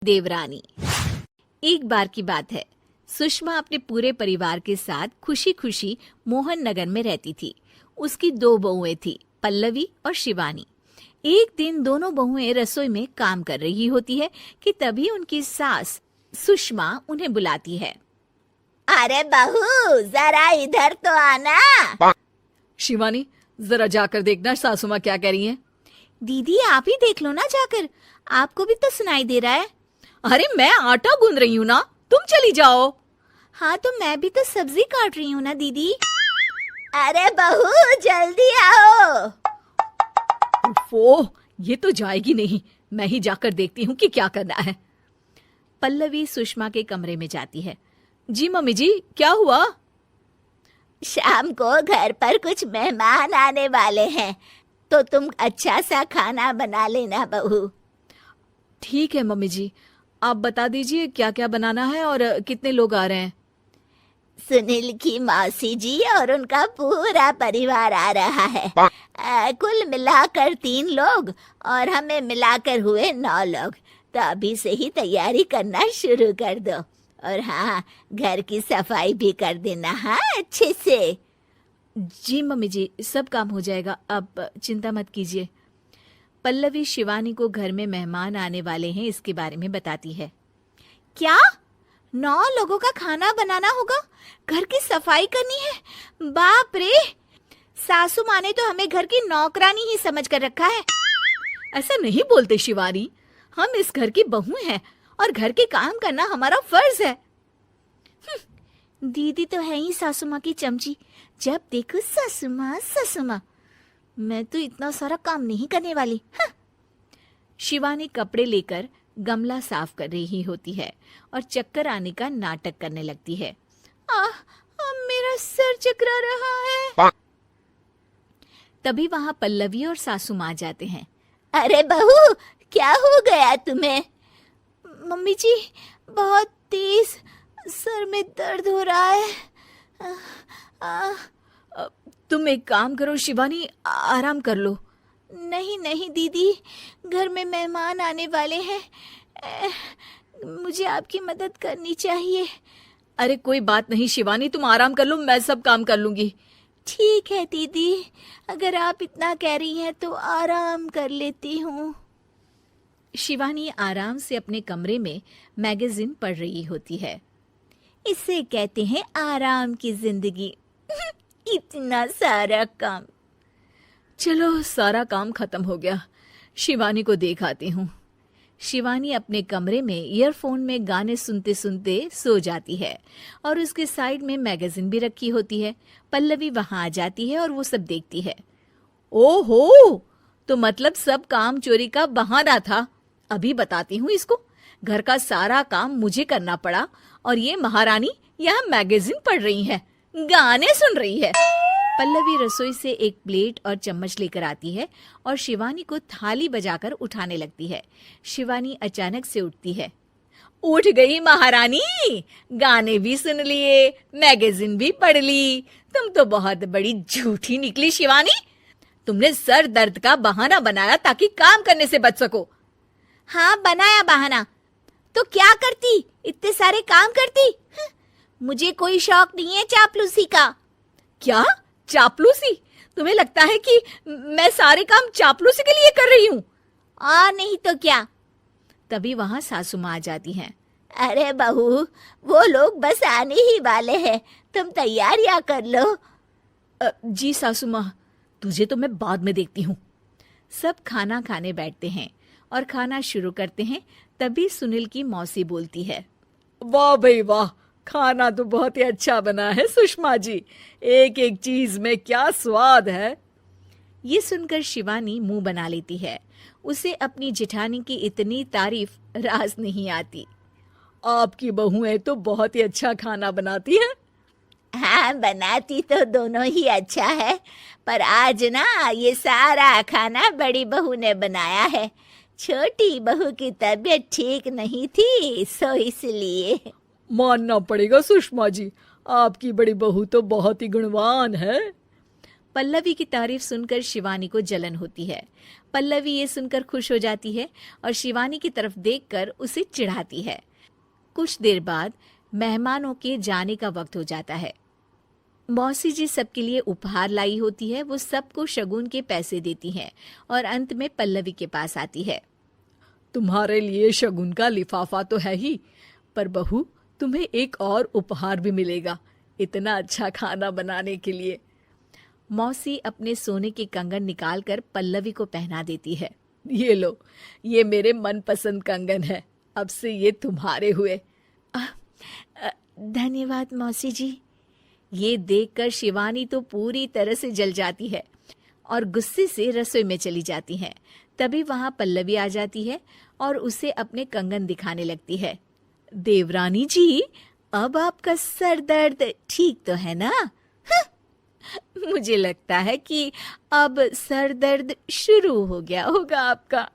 देवरानी। एक बार की बात है, सुषमा अपने पूरे परिवार के साथ खुशी खुशी मोहन नगर में रहती थी। उसकी 2 बहुएं थी, पल्लवी और शिवानी। एक दिन दोनों बहुएं रसोई में काम कर रही होती है कि तभी उनकी सास सुषमा उन्हें बुलाती है। अरे बहू, जरा इधर तो आना। शिवानी, जरा जाकर देखना सासू माँ क्या कह रही हैं। दीदी आप ही देख लो ना जाकर, आपको भी तो सुनाई दे रहा है। अरे मैं आटा गूंद रही हूँ ना, तुम चली जाओ। हाँ तो मैं भी तो सब्जी काट रही हूँ ना दीदी। अरे बहू जल्दी आओ। ओह, ये तो जाएगी नहीं, मैं ही जाकर देखती हूँ कि क्या करना है। पल्लवी सुषमा के कमरे में जाती है। जी मम्मी जी, क्या हुआ? शाम को घर पर कुछ मेहमान आने वाले हैं, तो तुम अच्छा सा खाना बना लेना बहू। ठीक है मम्मी जी, आप बता दीजिए क्या क्या बनाना है और कितने लोग आ रहे हैं। सुनील की मौसी जी और उनका पूरा परिवार आ रहा है। कुल मिलाकर 3 लोग और हमें मिलाकर हुए 9 लोग। तो अभी से ही तैयारी करना शुरू कर दो। और हाँ, घर की सफाई भी कर देना, हाँ अच्छे से। जी मम्मी जी, सब काम हो जाएगा, आप चिंता मत कीजिए। पल्लवी शिवानी को घर में मेहमान आने वाले हैं इसके बारे में बताती है। क्या 9 लोगों का खाना बनाना होगा, घर की सफाई करनी है? बाप रे, सासू माँ ने तो हमें घर की नौकरानी ही समझ कर रखा है। ऐसा नहीं बोलते शिवानी, हम इस घर की बहू हैं और घर के काम करना हमारा फर्ज है। दीदी तो है ही सासू माँ की चमची, जब देखो सासू माँ सासू माँ। मैं तो इतना सारा काम नहीं करने वाली। शिवानी कपड़े लेकर गमला साफ कर रही होती है और चक्कर आने का नाटक करने लगती है। मेरा सर चकरा रहा है। तभी वहां पल्लवी और सासू माँ जाते हैं। अरे बहू, क्या हो गया तुम्हें? मम्मी जी, बहुत तेज सर में दर्द हो रहा है। तुम एक काम करो शिवानी, आराम कर लो। नहीं नहीं दीदी, घर में मेहमान आने वाले हैं, मुझे आपकी मदद करनी चाहिए। अरे कोई बात नहीं शिवानी, तुम आराम कर लो, मैं सब काम कर लूंगी। ठीक है दीदी, अगर आप इतना कह रही हैं तो आराम कर लेती हूँ। शिवानी आराम से अपने कमरे में मैगजीन पढ़ रही होती है। इसे कहते हैं आराम की जिंदगी। इतना सारा काम। चलो, सारा काम खत्म हो गया, शिवानी को देख आती हूँ। शिवानी अपने कमरे में ईयरफोन में गाने सुनते सुनते सो जाती है और उसके साइड में मैगजीन भी रखी होती है। पल्लवी वहां आ जाती है और वो सब देखती है। ओहो, तो मतलब सब काम चोरी का बहाना था। अभी बताती हूँ इसको। घर का सारा काम मुझे करना पड़ा और ये महारानी यहाँ मैगजीन पढ़ रही है, गाने सुन रही है। पल्लवी रसोई से एक प्लेट और चम्मच लेकर आती है और शिवानी को थाली बजाकर उठाने लगती है। शिवानी अचानक से उठती है। उठ गई महारानी, गाने भी सुन लिए, मैगजीन भी पढ़ ली। तुम तो बहुत बड़ी झूठी निकली शिवानी। तुमने सर दर्द का बहाना बनाया ताकि काम करने से बच सको। हाँ, बनाया बहाना, तो क्या करती, इतने सारे काम करती। मुझे कोई शौक नहीं है चापलूसी का। क्या चापलूसी? तुम्हें लगता है कि मैं सारे काम चापलूसी के लिए कर रही हूँ? और नहीं तो क्या। तभी वहां सासू माँ आ जाती हैं। अरे बहू, वो लोग बस आने ही वाले हैं, तुम तैयारियां कर लो। जी सासू माँ, तुझे तो मैं बाद में देखती हूँ। सब खाना खाने बैठते हैं और खाना शुरू करते हैं। तभी सुनील की मौसी बोलती है। वाह भाई वाह, खाना तो बहुत ही अच्छा बना है सुषमा जी, एक एक चीज में क्या स्वाद है। ये सुनकर शिवानी मुंह बना लेती है। उसे अपनी जेठानी की इतनी तारीफ रास नहीं आती। आपकी बहुएं तो बहुत ही अच्छा खाना बनाती हैं। हाँ, बनाती तो दोनों ही अच्छा है, पर आज ना ये सारा खाना बड़ी बहू ने बनाया है। छोटी बहू की तबीयत ठीक नहीं थी, सो इसलिए। मानना पड़ेगा सुषमा जी, आपकी बड़ी बहू तो बहुत ही गुणवान है। पल्लवी की तारीफ सुनकर शिवानी को जलन होती है। पल्लवी ये सुनकर खुश हो जाती है और शिवानी की तरफ देखकर उसे चिढ़ाती है। कुछ देर बाद मेहमानों के जाने का वक्त हो जाता है। मौसी जी सबके लिए उपहार लाई होती है। वो सबको शगुन के पैसे देती हैं और अंत में पल्लवी के पास आती है। तुम्हारे लिए शगुन का लिफाफा तो है ही, पर बहू तुम्हें एक और उपहार भी मिलेगा इतना अच्छा खाना बनाने के लिए। मौसी अपने सोने के कंगन निकालकर पल्लवी को पहना देती है। ये लो, ये मेरे मनपसंद कंगन है, अब से ये तुम्हारे हुए। धन्यवाद मौसी जी। ये देखकर शिवानी तो पूरी तरह से जल जाती है और गुस्से से रसोई में चली जाती है। तभी वहां पल्लवी आ जाती है और उसे अपने कंगन दिखाने लगती है। देवरानी जी, अब आपका सर दर्द ठीक तो है ना? मुझे लगता है कि अब सर दर्द शुरू हो गया होगा आपका।